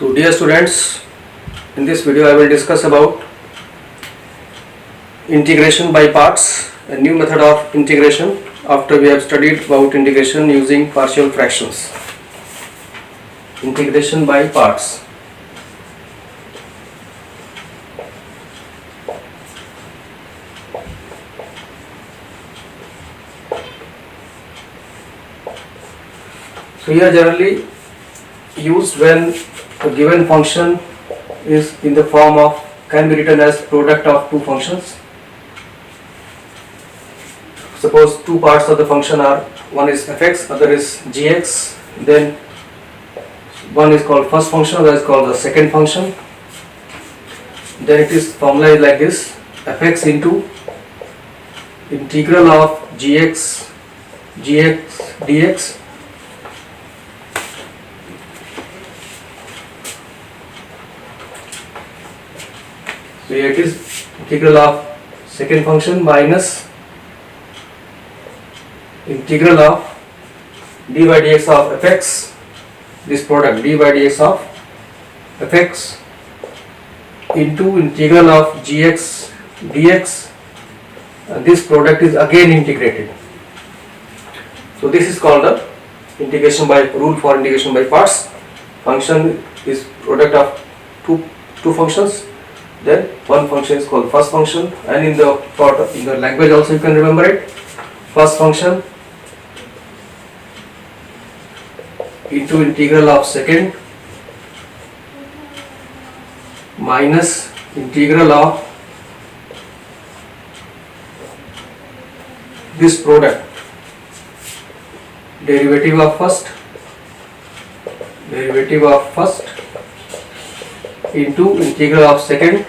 So dear students, in this video I will discuss about integration by parts, a new method of integration after we have studied about integration using partial fractions. Integration by parts. So here generally used when a given function is in the form of, can be written as product of two functions. Suppose two parts of the function are, one is fx, other is gx, then one is called first function, other is called the second function. Then it is formalized like this: fx into integral of gx dx So here it is integral of second function minus integral of dy by dx of fx, this product dy by dx of fx into integral of gx dx, this product is again integrated. So this is called the integration by rule for integration by parts. Function is product of two functions. Then one function is called first function, and in the language also you can remember it: first function into integral of second minus integral of this product, derivative of first into integral of second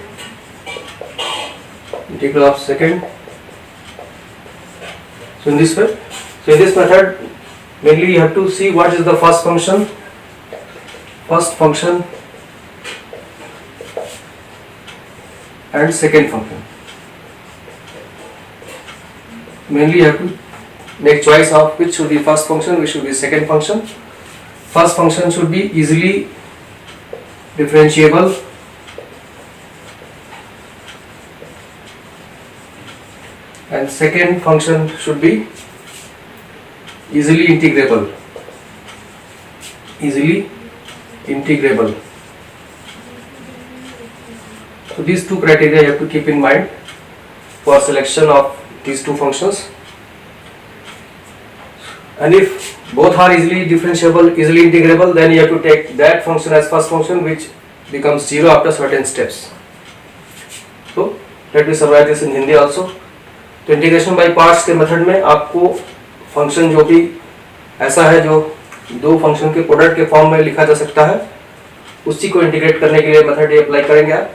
So in this way, so in this method mainly you have to see what is the first function and second function. Mainly you have to make choice of which should be first function, which should be second function. First function should be easily differentiable and second function should be easily integrable. So these two criteria you have to keep in mind for selection of these two functions. And if both are easily differentiable, easily integrable, then you have to take that function as first function, which becomes zero after certain steps. So let me summarize this in Hindi also. तो integration by parts के method में आपको function जो भी ऐसा है जो दो फंक्शन के प्रोडक्ट के फॉर्म में लिखा जा सकता है, उसी को इंटीग्रेट करने के लिए मेथड ये अप्लाई करेंगे आप.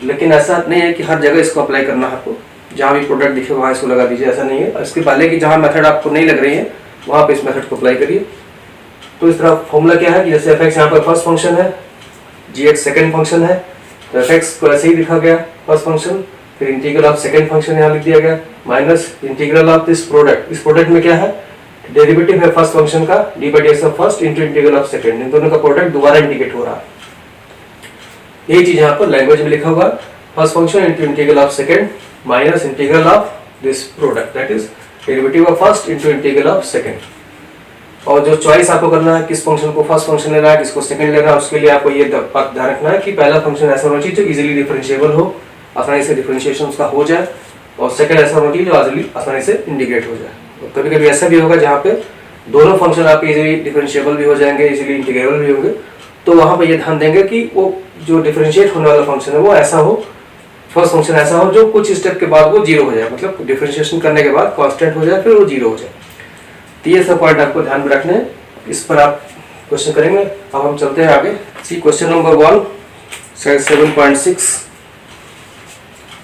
लेकिन ऐसा नहीं है कि हर जगह इसको अप्लाई करना है आपको. जहाँ भी प्रोडक्ट दिखे वहाँ इसको लगा दीजिए, ऐसा नहीं है. इसके पहले कि जहाँ मेथड आपको नहीं लग रही है वहाँ पे इस मेथड को अप्लाई करिए. तो इस तरह फॉर्मूला क्या है कि जैसे fx यहाँ पर फर्स्ट फंक्शन है, gx सेकेंड फंक्शन है, तो fx को ऐसे ही लिखा गया फर्स्ट फंक्शन, फिर इंटीग्रल ऑफ सेकेंड फंक्शन यहाँ लिख दिया गया minus integral of this product. इस प्रोडक्ट में क्या है, डेरिवेटिव है फर्स्ट फंक्शन का d by dx of first into integral of second. इन दोनों का प्रोडक्ट दोबारा इंटीग्रेट हो रहा है. यही चीज यहाँ पर लैंग्वेज में लिखा हुआ, first function into integral of second minus integral of this product, that is derivative of first into integral of second. और जो चॉइस आपको करना है किस फंक्शन को फर्स्ट फंक्शन लेना है, किसको सेकंड लेना है, उसके लिए आपको ये ध्यान रखना है कि पहला फंक्शन ऐसा होना चाहिए जो इजीली डिफरेंशिएबल हो, आसानी से डिफरेंशिएशन उसका हो जाए, और सेकंड ऐसा होना चाहिए जो आसानी से इंटीग्रेट हो जाए. और कभी कभी ऐसा भी होगा जहाँ पे दोनों फंक्शन आपके इजीली डिफरेंशिएबल भी हो जाएंगे, इजीली इंटीग्रेबल भी होंगे, तो वहाँ पर ये ध्यान देंगे कि वो जो डिफरेंशिएट होने वाला फंक्शन है वो ऐसा हो, फर्स्ट फंक्शन ऐसा हो जो कुछ स्टेप के बाद वो जीरो हो जाए, मतलब डिफरेंशिएशन करने के बाद कांस्टेंट हो जाए फिर वो जीरो हो जाए. तो ये सब पॉइंट आपको ध्यान में रखने हैं, इस पर आप क्वेश्चन करेंगे. अब हम चलते हैं आगे. See question number 1 7.6.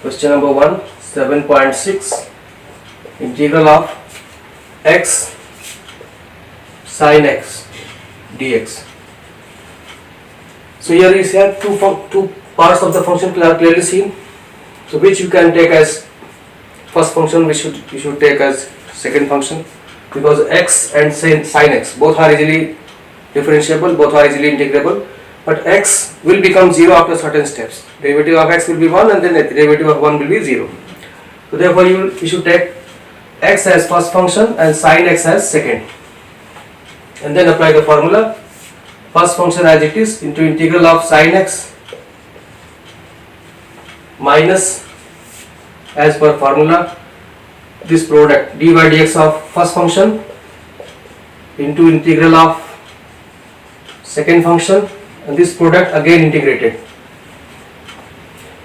Question number 1 7.6 integral of x sin x dx. So here is here two parts of the function are clearly seen. So which you can take as first function, which you should take as second function, because x and sin x both are easily differentiable, both are easily integrable, but x will become 0 after certain steps. Derivative of x will be 1 and then the derivative of 1 will be 0. So therefore you should take x as first function and sin x as second, and then apply the formula. First function as it is into integral of sin x minus, as per formula, this product dy dx of first function into integral of second function, and this product again integrated.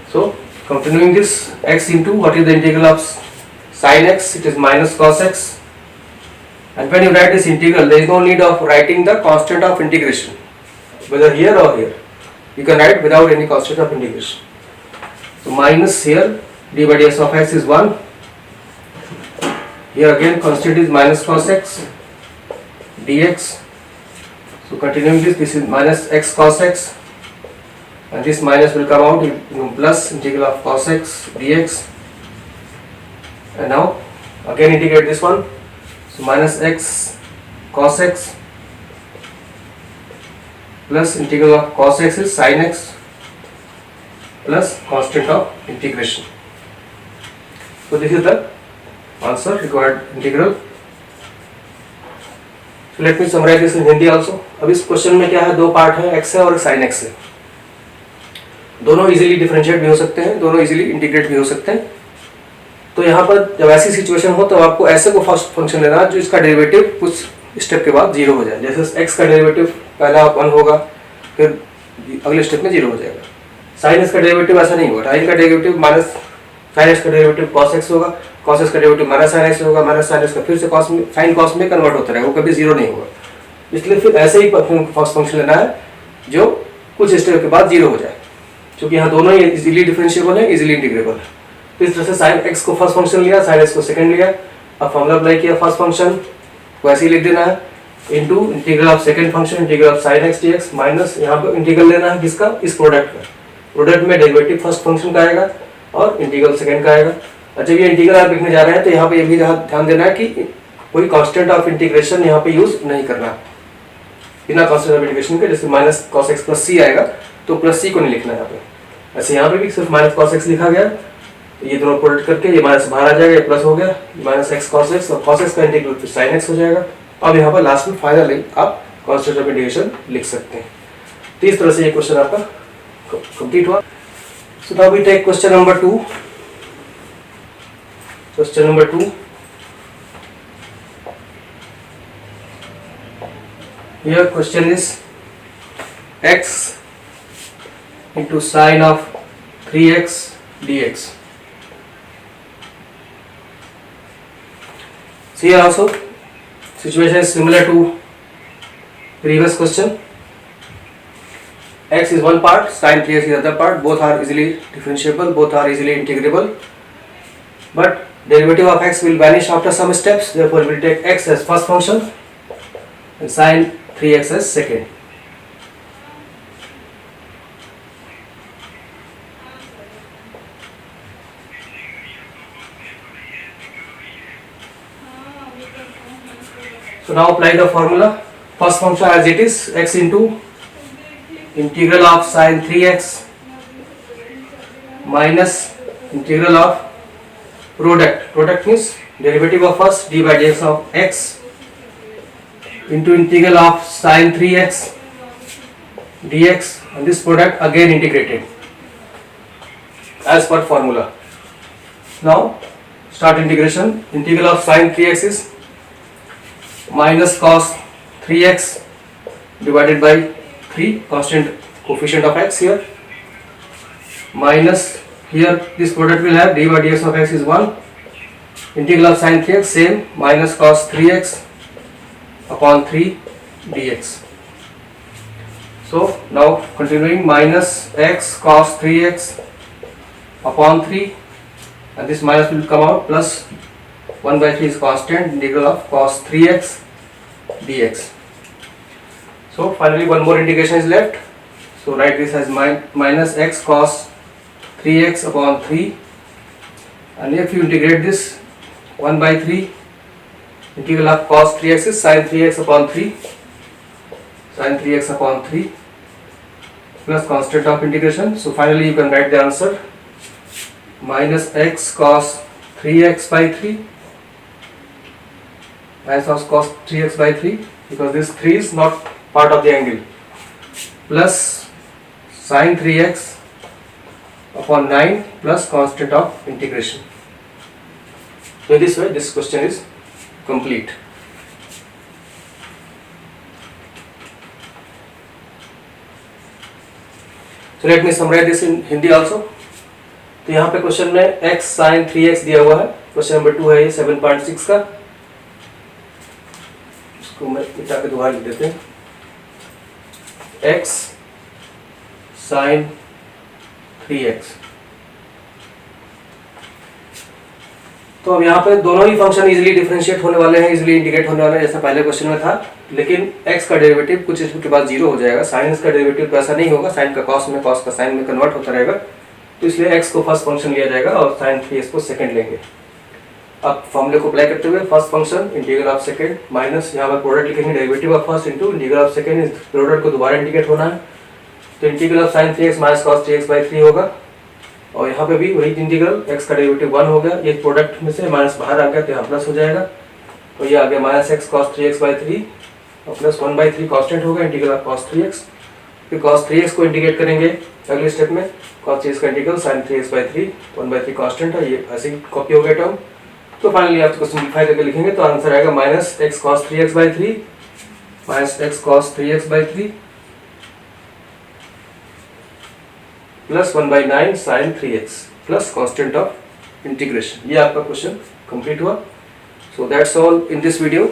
So continuing this, x into what is the integral of sin x, it is minus cos x, and when you write this integral there is no need of writing the constant of integration, whether here or here, you can write without any constant of integration. So minus here dy by dx of x is 1, here again constant is minus cos x dx. So continuing this is minus x cos x, and this minus will come out in plus integral of cos x dx, and now again integrate this one. So minus x cos x plus integral of cos x is sin x plus constant of integration. So this is the answer, required integral. So let me summarize this in Hindi also. अब इस question में क्या है, दो part है, x है और sin x है. दोनों इजीली डिफरेंशिएट भी हो सकते हैं, दोनों इजीली इंटीग्रेट भी हो सकते हैं. तो यहाँ पर जब ऐसी सिचुएशन हो तो आपको ऐसे को फर्स्ट फंक्शन लेना जो इसका डेरिवेटिव कुछ स्टेप के बाद 0 हो जाए. जैसे x का डेरिवेटिव पहला 1 होगा, फिर अगले स्टेप में 0 हो जाएगा. sin x का डेरिवेटिव ऐसा नहीं होगा. sin का डेरिवेटिव माइनस sin x का डेरिवेटिव cos x होगा, cos x का डेरिवेटिव माइनस sin x होगा, माइनस sin x का फिर से cos में sin cos में कन्वर्ट होता रहेगा, वो कभी 0 नहीं होगा. इसलिए फिर ऐसे ही फर्स्ट फंक्शन लेना है जो कुछ स्टेप के बाद 0 हो जाए, क्योंकि यहाँ दोनों ही इजीली डिफरेंशिएबल है, इजीली इंटीग्रेबल है. तो इस तरह से sin x को फर्स्ट फंक्शन लिया, sin x को सेकंड लिया, अब फॉर्मूला अप्लाई किया फर्स्ट फंक्शन को ऐसे ही लिख देना है into integral of second function integral of sin x dx minus यहाँ पर इंटीग्रल लेना है किसका, इस प्रोडक्ट का. प्रोडक्ट में डेरिवेटिव फर्स्ट फंक्शन का आएगा और इंटीग्रल सेकंड का आएगा. और जब ये इंटीग्रल आप लिखने जा रहे हैं तो यहाँ पे ये भी ध्यान देना है कि कोई कांस्टेंट ऑफ इंटीग्रेशन यहाँ पे यूज नहीं करना, बिना कांस्टेंट ऑफ इंटीग्रेशन के. जैसे minus cos x plus c आएगा तो प्लस c को नहीं लिखना है यहाँ पे. ऐसे यहाँ पे भी सिर्फ माइनस cos x लिखा गया, ये दोनों प्रोडक्ट करके ये माइनस बाहर आ जाएगा, ये प्लस हो गया, माइनस x cos x और cos x का इंटीग्रल फिर sin x हो जाएगा. अब यहाँ पर लास्ट में फाइनली आप कांस्टेंट ऑफ इंटीग्रेशन लिख सकते हैं. तो इस तरह से ये क्वेश्चन आपका कंप्लीट हुआ. So now we take question number 2. Question number 2, here question is x into sine of 3x dx. So here also situation is similar to previous question. X is one part, sine 3x is the other part. Both are easily differentiable, both are easily integrable. But derivative of x will vanish after some steps. Therefore, we will take x as first function and sine 3x as second. So now apply the formula. First function as it is, x into integral of sine 3x minus integral of product means derivative of first d by dx of x into integral of sine 3x dx, and this product again integrated as per formula. Now start integration. Integral of sine 3x is minus cos 3x divided by 3, constant coefficient of x here, minus here this product will have d by dx of x is 1, integral of sine 3x same, minus cos 3x upon 3 dx. So now continuing, minus x cos 3x upon 3, and this minus will come out, plus 1 by 3 is constant, integral of cos 3x dx. So finally one more integration is left. So write this as minus x cos 3x upon 3, and if you integrate this 1 by 3, integral of cos 3x is sin 3x upon 3. sin 3x upon 3 plus constant of integration. So finally you can write the answer minus x cos 3x by 3 minus cos 3x by 3 because this 3 is not part of the angle plus sin 3x upon 9 plus constant of integration. So in this way this question is complete. So let me summarize this in Hindi also. तो यहाँ पे question में x sin 3x दिया हुआ है, question number 2 है ये 7.6 का, इसको मैं मिटा के दोबारा लिख देते हैं, x sin 3x। तो अब यहाँ पे दोनों ही फंक्शन इजीली डिफरेंशिएट होने वाले हैं, इजीली इंटीग्रेट होने वाले हैं जैसा पहले क्वेश्चन में था, लेकिन x का डेरिवेटिव कुछ इसके बाद 0 हो जाएगा, साइन का डेरिवेटिव तो ऐसा नहीं होगा, साइन का कॉस में, कॉस का साइन में कन्वर्ट होता रहेगा, तो इसलिए x को फर्स्ट फंक्शन लिया जाएगा और साइन 3x को सेकंड लेंगे। अब फॉर्मूले को अप्लाई करते हुए first function integral of second minus यहाँ पर प्रोडक्ट लिखेंगे derivative of first into integral of second, इस प्रोडक्ट को दोबारा इंटीग्रेट होना है, तो integral of sine 3x minus cos 3x by 3 होगा, और यहाँ पे भी वही इंटीग्रल x का डेरिवेटिव 1 हो गया, ये प्रोडक्ट में से माइनस बाहर आ गया तो यहाँ प्लस हो जाएगा, तो ये आ गया minus x cos 3x by 3 और प्लस 1/3 कांस्टेंट होगा इंटीग्रल ऑफ cos 3x, फिर cos 3x को इंटीग्रेट करेंगे अगले स्टेप में, cos 3x का integral sin 3x by 3 1/3 constant है, ये ऐसे ही कॉपी हो गया टर्म, तो फाइनली आप इसको सिंप्लीफाई करके लिखेंगे तो आंसर आएगा minus x cos 3x by 3 minus x cos 3x by 3 plus 1/9 sin 3x plus constant of integration. ये आपका क्वेश्चन कंप्लीट हुआ। So that's all in this video.